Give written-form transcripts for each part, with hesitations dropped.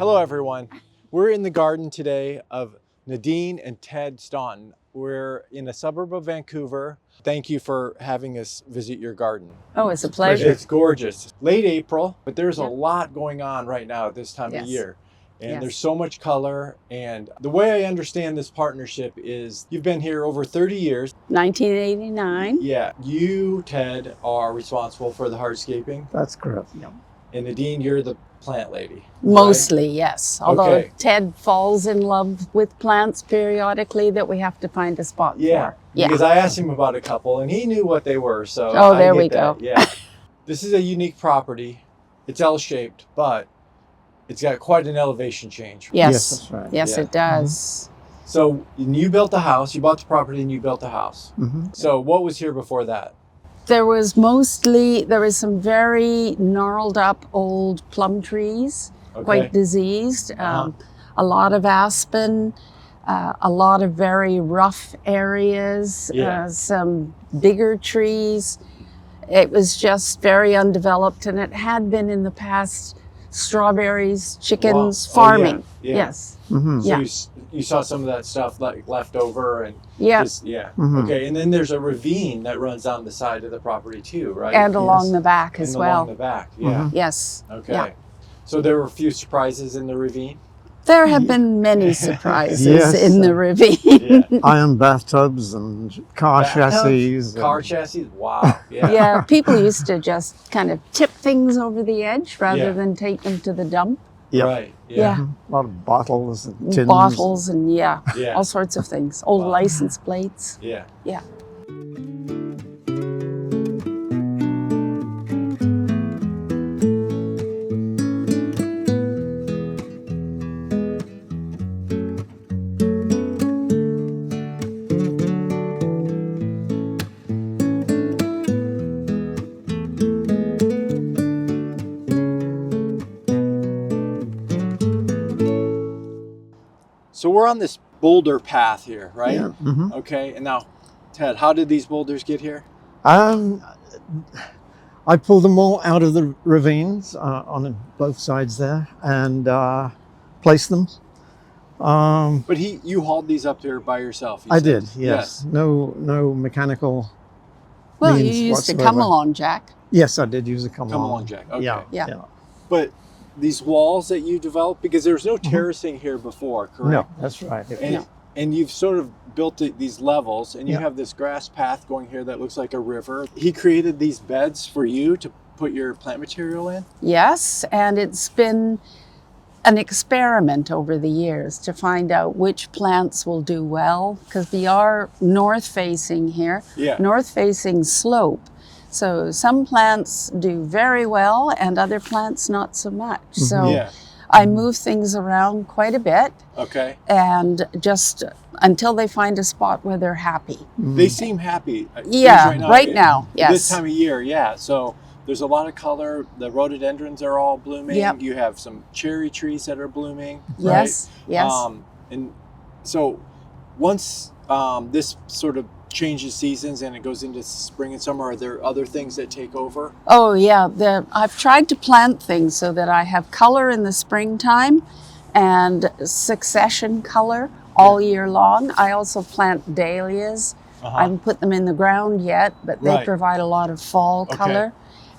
Hello everyone. We're in the garden today of Nadine and Ted Staunton. We're in a suburb of Vancouver. Thank you for having us visit your garden. Oh, it's a pleasure. It's gorgeous. Late April, but there's a lot going on right now at this time of year. And there's so much color. And the way I understand this partnership is you've been here over 30 years. 1989. Yeah. You, Ted, are responsible for the hardscaping. That's correct. No. And Nadine, you're the plant lady. Mostly, yes. Although Okay. Ted falls in love with plants periodically that we have to find a spot for. Yeah. Because I asked him about a couple and he knew what they were. So Oh, there I we get that. go. Yeah. This is a unique property. It's L-shaped, but it's got quite an elevation change. Yes. That's right. Yes, Yeah. it does. So you built the house, you bought the property and you built the house. Mm-hmm. So what was here before that? There was some very gnarled up old plum trees, quite diseased, a lot of aspen, a lot of very rough areas, some bigger trees. It was just very undeveloped, and it had been in the past strawberries, chickens, farming. Yes. Mm-hmm. So you saw some of that stuff like left over and Mm-hmm. Okay, and then there's a ravine that runs down the side of the property too, right? And along the back as well. Along the back, yeah. Yes. Okay. Yeah. So there were a few surprises in the ravine? There have been many surprises Yes. in the ravine. Yeah. Iron bathtubs and car chassis. Car chassis? Wow. Yeah. Yeah, people used to just kind of tip things over the edge rather Yeah. than take them to the dump. Yep. Right. Yeah. A lot of bottles and tins. Bottles and Yeah. all sorts of things. Old Wow. license plates. Yeah. Yeah. So we're on this boulder path here, right? Yeah. Mm-hmm. Okay. And now, Ted, how did these boulders get here? I pulled them all out of the ravines on both sides there and placed them. But you hauled these up here by yourself. You I said. did, yes. No mechanical Well, you means used to whatsoever. come along, Jack. Yes, I did use a come along jack. Okay. Yeah. But these walls that you developed, because there's no terracing here before, correct? No, that's right. And you've sort of built these levels, and you have this grass path going here that looks like a river. He created these beds for you to put your plant material in? Yes, and it's been an experiment over the years to find out which plants will do well, because we are north-facing here, north-facing slope. So some plants do very well and other plants not so much. So I move things around quite a bit. Okay. And just until they find a spot where they're happy. They seem happy. Yeah, right now, yes. This time of year, yeah. So there's a lot of color. The rhododendrons are all blooming. Yep. You have some cherry trees that are blooming. Yes, right? yes. And so once this sort of changes seasons and it goes into spring and summer, are there other things that take over? Oh yeah, I've tried to plant things so that I have color in the springtime and succession color all year long. I also plant dahlias. I haven't put them in the ground yet, but they provide a lot of fall color.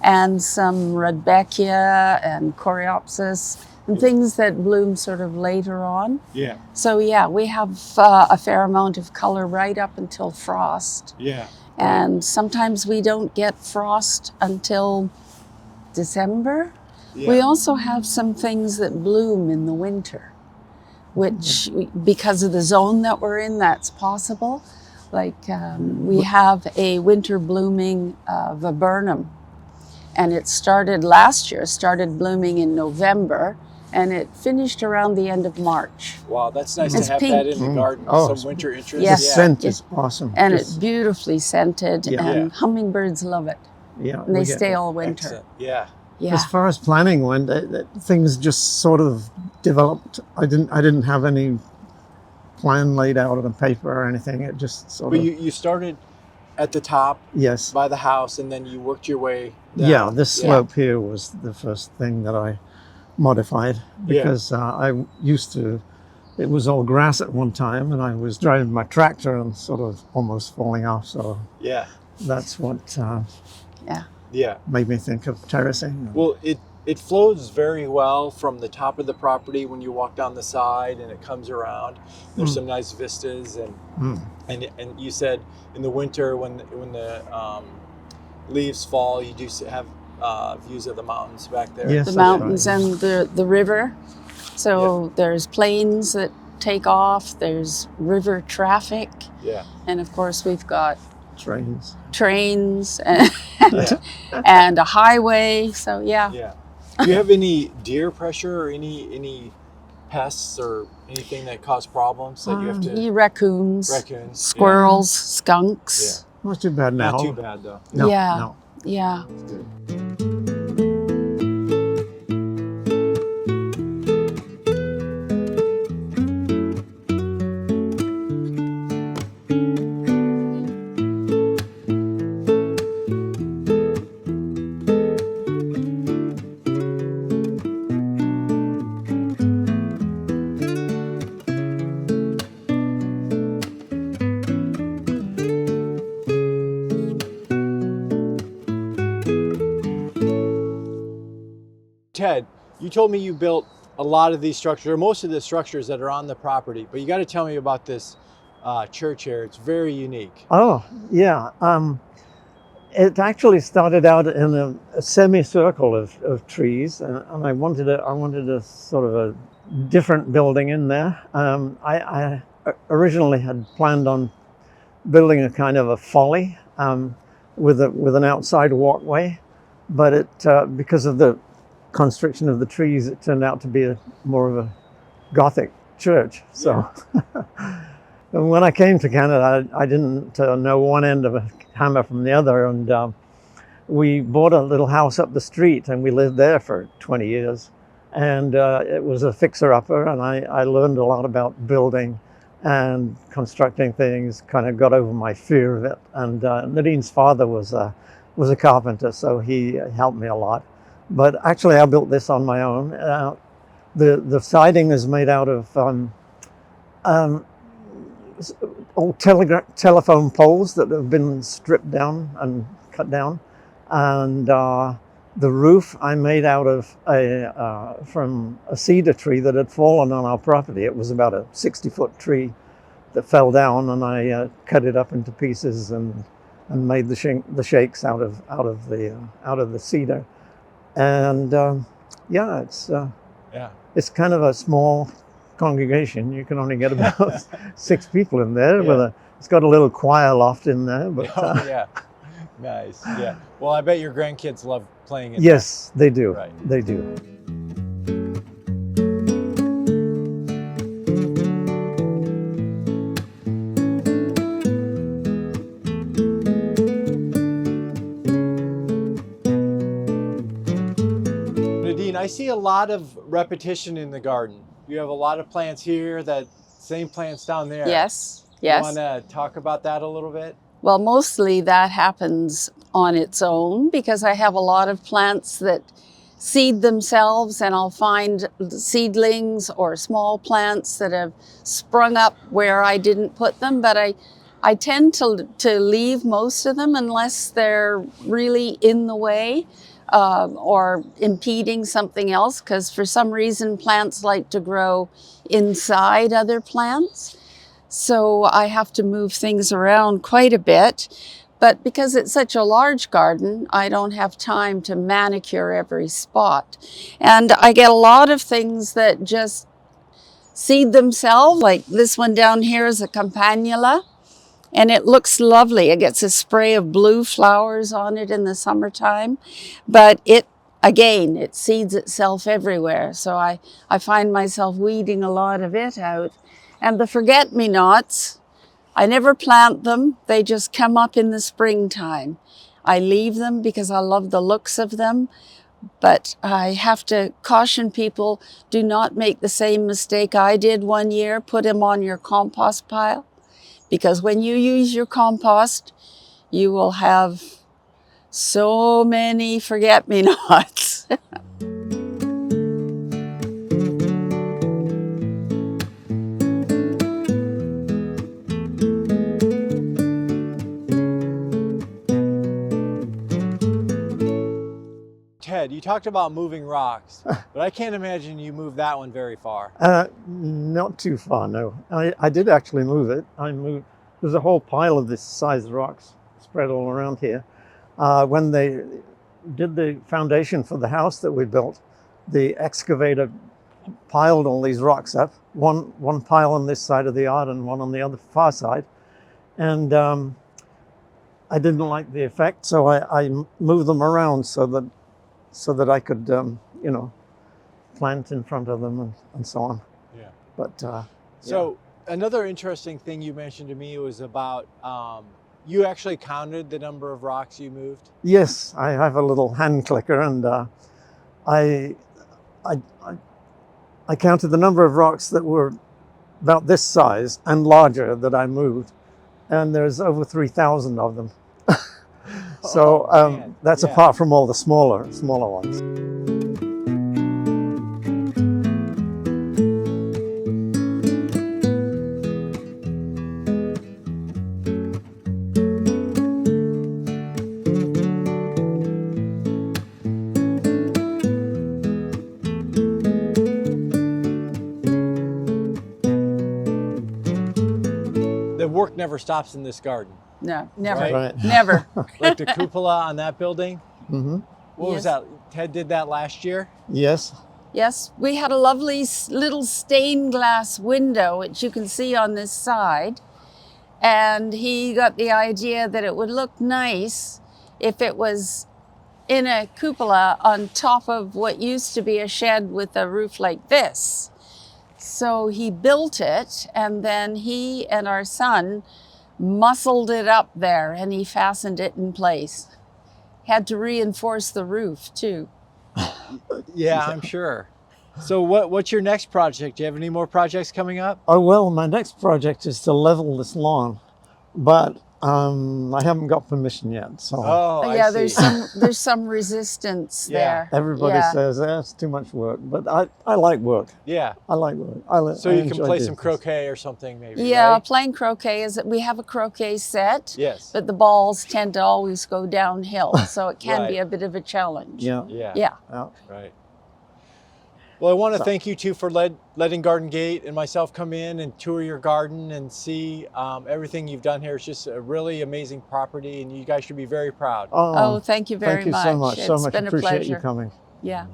And some rudbeckia and coreopsis and things that bloom sort of later on. Yeah. So yeah, we have a fair amount of color right up until frost. Yeah. And sometimes we don't get frost until December. Yeah. We also have some things that bloom in the winter, which because of the zone that we're in, that's possible. Like we have a winter blooming viburnum, and it started last year, started blooming in November, and it finished around the end of March. Wow, that's nice It's to have pink. that in the garden. Oh, some winter interest. Yeah. The scent is awesome. And Just- it's beautifully scented, Yeah. and hummingbirds love it. yeah, And they we get- stay all winter. Excellent. Yeah. Yeah. As far as planning went, things just sort of developed. I didn't have any plan laid out on a paper or anything. It just sort But of. you started at the top Yes. by the house, and then you worked your way down. Yeah, this slope here was the first thing that I modified because I used to, it was all grass at one time, and I was driving my tractor and sort of almost falling off. So that's what made me think of terracing. Well, it flows very well from the top of the property when you walk down the side, and it comes around. There's some nice vistas, and you said in the winter when the leaves fall, you do have views of the mountains back there. Yes, the mountains and the river. So there's planes that take off. There's river traffic. Yeah. And of course we've got trains and a highway. So yeah. Do you have any deer pressure or any pests or anything that cause problems that you have to? Raccoons, squirrels, skunks. Yeah. Not too bad now. Not too bad though. No. Yeah. Ted, you told me you built a lot of these structures, or most of the structures that are on the property, but you got to tell me about this church here. It's very unique. Oh, yeah. It actually started out in a semicircle of trees, and I wanted a sort of a different building in there. I originally had planned on building a kind of a folly with an outside walkway, but it because of the constriction of the trees, it turned out to be more of a Gothic church. So and when I came to Canada, I didn't know one end of a hammer from the other, and we bought a little house up the street, and we lived there for 20 years. And it was a fixer-upper, and I learned a lot about building and constructing things, kind of got over my fear of it. And Nadine's father was a carpenter, so he helped me a lot. But actually, I built this on my own. The siding is made out of old telephone poles that have been stripped down and cut down, and the roof I made out of from a cedar tree that had fallen on our property. It was about a 60-foot tree that fell down, and I cut it up into pieces and made the shakes out of the cedar. And it's kind of a small congregation. You can only get about 6 people in there. It's got a little choir loft in there. But nice. Yeah. Well, I bet your grandkids love playing in yes, they do. Right. They do. Nadine, I see a lot of repetition in the garden. You have a lot of plants here, that same plants down there. Yes. You want to talk about that a little bit? Well, mostly that happens on its own because I have a lot of plants that seed themselves, and I'll find seedlings or small plants that have sprung up where I didn't put them, but I tend to leave most of them unless they're really in the way or impeding something else, because for some reason plants like to grow inside other plants. So I have to move things around quite a bit. But because it's such a large garden, I don't have time to manicure every spot. And I get a lot of things that just seed themselves, like this one down here is a campanula, and it looks lovely. It gets a spray of blue flowers on it in the summertime, but it seeds itself everywhere. So I find myself weeding a lot of it out. And the forget-me-nots, I never plant them. They just come up in the springtime. I leave them because I love the looks of them, but I have to caution people, do not make the same mistake I did one year. Put them on your compost pile, because when you use your compost, you will have so many forget-me-nots. you talked about moving rocks, but I can't imagine you moved that one very far. Not too far, no. I did actually move it. There's a whole pile of this size rocks spread all around here. When they did the foundation for the house that we built, the excavator piled all these rocks up, one pile on this side of the yard and one on the other far side. And I didn't like the effect, so I moved them around so that I could, plant in front of them and so on. Yeah. But so another interesting thing you mentioned to me was about you actually counted the number of rocks you moved. yes, I have a little hand clicker, and I counted the number of rocks that were about this size and larger that I moved, and there's over 3,000 of them. So that's apart from all the smaller ones. The work never stops in this garden. No, never, Right. never. Like the cupola on that building. Mm-hmm. What was that? Ted did that last year? Yes. Yes, we had a lovely little stained glass window, which you can see on this side. And he got the idea that it would look nice if it was in a cupola on top of what used to be a shed with a roof like this. So he built it, and then he and our son muscled it up there, and he fastened it in place. Had to reinforce the roof too. Yeah, I'm sure. So what's your next project? Do you have any more projects coming up? Oh, well, my next project is to level this lawn, but I haven't got permission yet. So Oh, Yeah, I see. there's some resistance Yeah. there. everybody Yeah. says that's too much work, but I like work. Yeah. I like work. So I you can enjoy play doing some this. croquet or something, maybe. Yeah, Right? playing croquet we have a croquet set, Yes. but the balls tend to always go downhill, so it can be Right. a bit of a challenge. Yeah. Yeah. Yeah. Yeah. Right. Well, I want to So- thank you too for letting Garden Gate and myself come in and tour your garden and see everything you've done here. It's just a really amazing property, and you guys should be very proud. Oh, thank you very thank you so much. So It's much been a appreciate pleasure. you coming. Yeah.